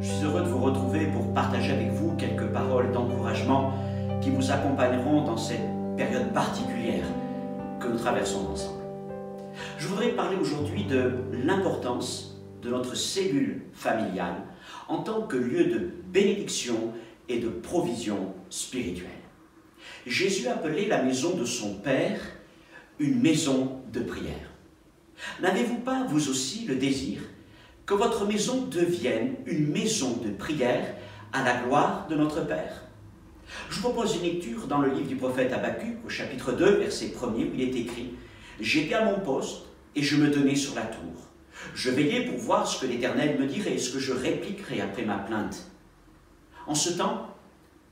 Je suis heureux de vous retrouver pour partager avec vous quelques paroles d'encouragement qui vous accompagneront dans cette période particulière que nous traversons ensemble. Je voudrais parler aujourd'hui de l'importance de notre cellule familiale en tant que lieu de bénédiction et de provision spirituelle. Jésus appelait la maison de son Père une maison de prière. N'avez-vous pas, vous aussi, le désir que votre maison devienne une maison de prière à la gloire de notre Père? Je vous propose une lecture dans le livre du prophète Habacuc, au chapitre 2, verset 1er, où il est écrit « J'étais à mon poste et je me tenais sur la tour. Je veillais pour voir ce que l'Éternel me dirait, ce que je répliquerais après ma plainte. » En ce temps,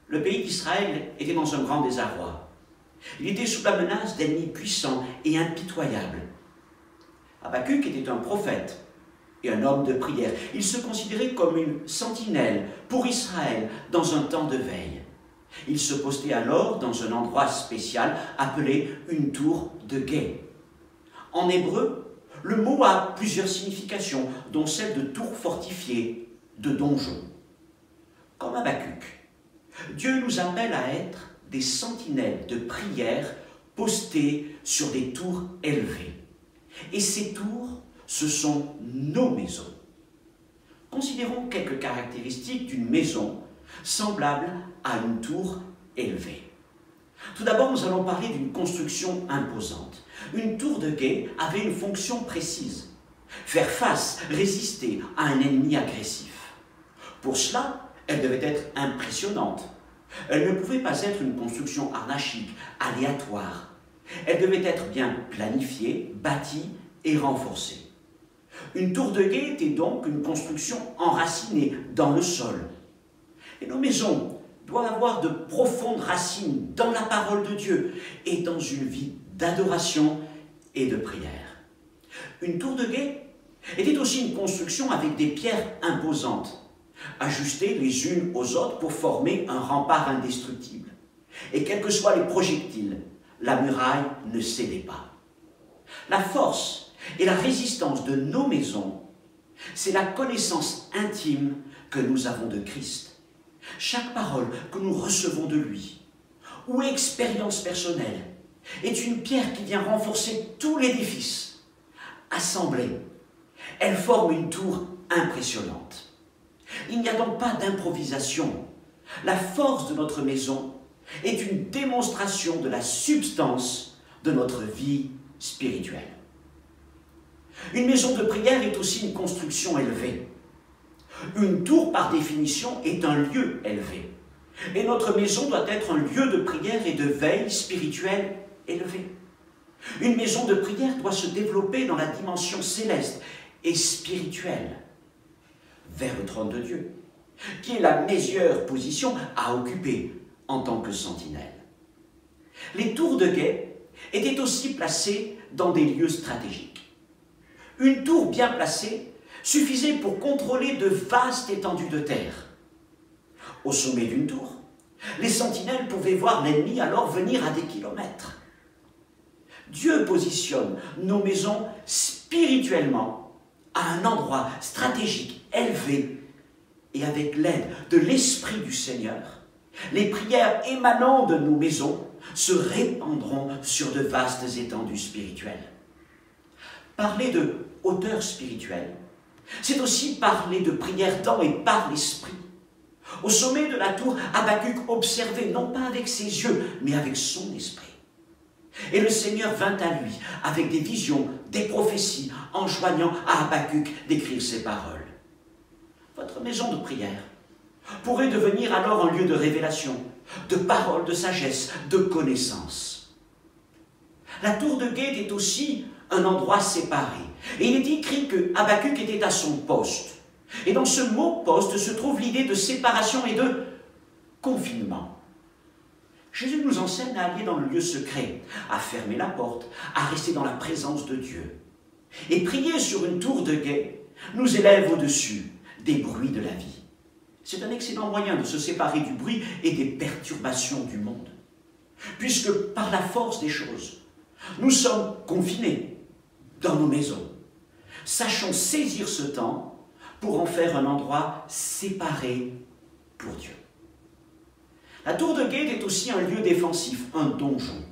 le pays d'Israël était dans un grand désarroi. Il était sous la menace d'ennemis puissants et impitoyables. Habacuc était un prophète et un homme de prière. Il se considérait comme une sentinelle pour Israël dans un temps de veille. Il se postait alors dans un endroit spécial appelé une tour de guet. En hébreu, le mot a plusieurs significations, dont celle de tour fortifiée, de donjon. Comme Habacuc, Dieu nous appelle à être des sentinelles de prière postées sur des tours élevées. Et ces tours, ce sont nos maisons. Considérons quelques caractéristiques d'une maison semblable à une tour élevée. Tout d'abord, nous allons parler d'une construction imposante. Une tour de guet avait une fonction précise: faire face, résister à un ennemi agressif. Pour cela, elle devait être impressionnante. Elle ne pouvait pas être une construction anarchique, aléatoire. Elle devait être bien planifiée, bâtie et renforcée. Une tour de guet était donc une construction enracinée dans le sol. Et nos maisons doivent avoir de profondes racines dans la parole de Dieu et dans une vie d'adoration et de prière. Une tour de guet était aussi une construction avec des pierres imposantes, ajustées les unes aux autres pour former un rempart indestructible. Et quels que soient les projectiles, la muraille ne cédait pas. La force et la résistance de nos maisons, c'est la connaissance intime que nous avons de Christ. Chaque parole que nous recevons de lui, ou expérience personnelle, est une pierre qui vient renforcer tout l'édifice. Assemblée, elle forme une tour impressionnante. Il n'y a donc pas d'improvisation. La force de notre maison est une démonstration de la substance de notre vie spirituelle. Une maison de prière est aussi une construction élevée. Une tour, par définition, est un lieu élevé. Et notre maison doit être un lieu de prière et de veille spirituelle élevée. Une maison de prière doit se développer dans la dimension céleste et spirituelle, vers le trône de Dieu, qui est la meilleure position à occuper en tant que sentinelle. Les tours de guet étaient aussi placées dans des lieux stratégiques. Une tour bien placée suffisait pour contrôler de vastes étendues de terre. Au sommet d'une tour, les sentinelles pouvaient voir l'ennemi alors venir à des kilomètres. Dieu positionne nos maisons spirituellement à un endroit stratégique élevé, et avec l'aide de l'Esprit du Seigneur, les prières émanant de nos maisons se répandront sur de vastes étendues spirituelles. Parler de hauteur spirituelle, c'est aussi parler de prière dans et par l'Esprit. Au sommet de la tour, Habacuc observait, non pas avec ses yeux, mais avec son esprit. Et le Seigneur vint à lui avec des visions, des prophéties, enjoignant à Habacuc d'écrire ces paroles. Votre maison de prière pourrait devenir alors un lieu de révélation, de paroles, de sagesse, de connaissance. La tour de guet est aussi un endroit séparé. Et il est écrit que Habacuc était à son poste. Et dans ce mot « poste » se trouve l'idée de séparation et de confinement. Jésus nous enseigne à aller dans le lieu secret, à fermer la porte, à rester dans la présence de Dieu. Et prier sur une tour de guet nous élève au-dessus des bruits de la vie. C'est un excellent moyen de se séparer du bruit et des perturbations du monde. Puisque par la force des choses, nous sommes confinés dans nos maisons. Sachons saisir ce temps pour en faire un endroit séparé pour Dieu. La tour de guet est aussi un lieu défensif, un donjon.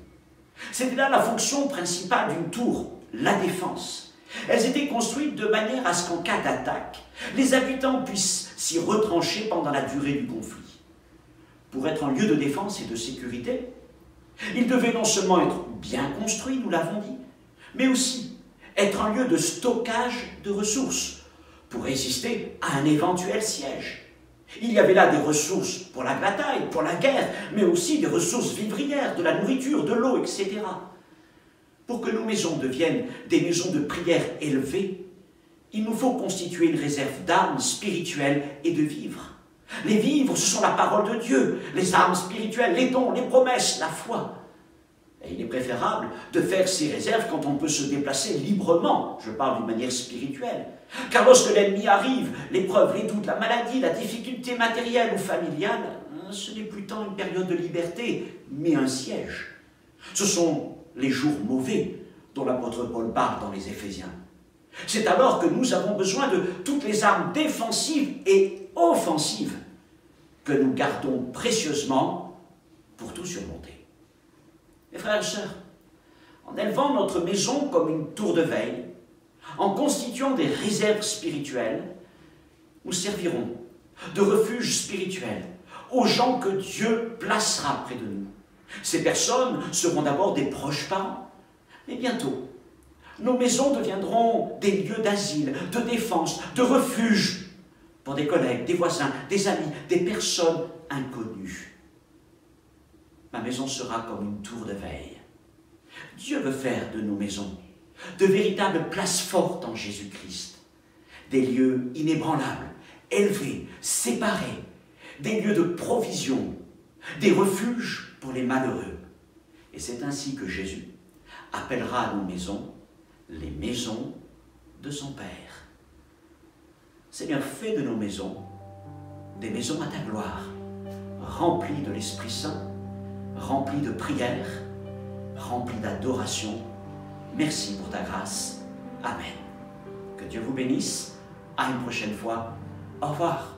C'était là la fonction principale d'une tour, la défense. Elles étaient construites de manière à ce qu'en cas d'attaque, les habitants puissent s'y retrancher pendant la durée du conflit. Pour être un lieu de défense et de sécurité, il devait non seulement être bien construit, nous l'avons dit, mais aussi être un lieu de stockage de ressources pour résister à un éventuel siège. Il y avait là des ressources pour la bataille, pour la guerre, mais aussi des ressources vivrières, de la nourriture, de l'eau, etc. Pour que nos maisons deviennent des maisons de prière élevées, il nous faut constituer une réserve d'armes spirituelles et de vivres. Les vivres, ce sont la parole de Dieu, les armes spirituelles, les dons, les promesses, la foi. Et il est préférable de faire ces réserves quand on peut se déplacer librement, je parle d'une manière spirituelle. Car lorsque l'ennemi arrive, l'épreuve, les doutes, la maladie, la difficulté matérielle ou familiale, ce n'est plus tant une période de liberté, mais un siège. Ce sont les jours mauvais dont l'apôtre Paul parle dans les Éphésiens. C'est alors que nous avons besoin de toutes les armes défensives et offensives que nous gardons précieusement pour tout surmonter. Mes frères et sœurs, en élevant notre maison comme une tour de veille, en constituant des réserves spirituelles, nous servirons de refuge spirituel aux gens que Dieu placera près de nous. Ces personnes seront d'abord des proches parents, mais bientôt, nos maisons deviendront des lieux d'asile, de défense, de refuge pour des collègues, des voisins, des amis, des personnes inconnues. Ma maison sera comme une tour de veille. Dieu veut faire de nos maisons de véritables places fortes en Jésus-Christ, des lieux inébranlables, élevés, séparés, des lieux de provision, des refuges pour les malheureux. Et c'est ainsi que Jésus appellera nos maisons les maisons de son Père. Seigneur, fais de nos maisons des maisons à ta gloire, remplies de l'Esprit Saint, remplies de prières, remplies d'adoration. Merci pour ta grâce. Amen. Que Dieu vous bénisse. À une prochaine fois. Au revoir.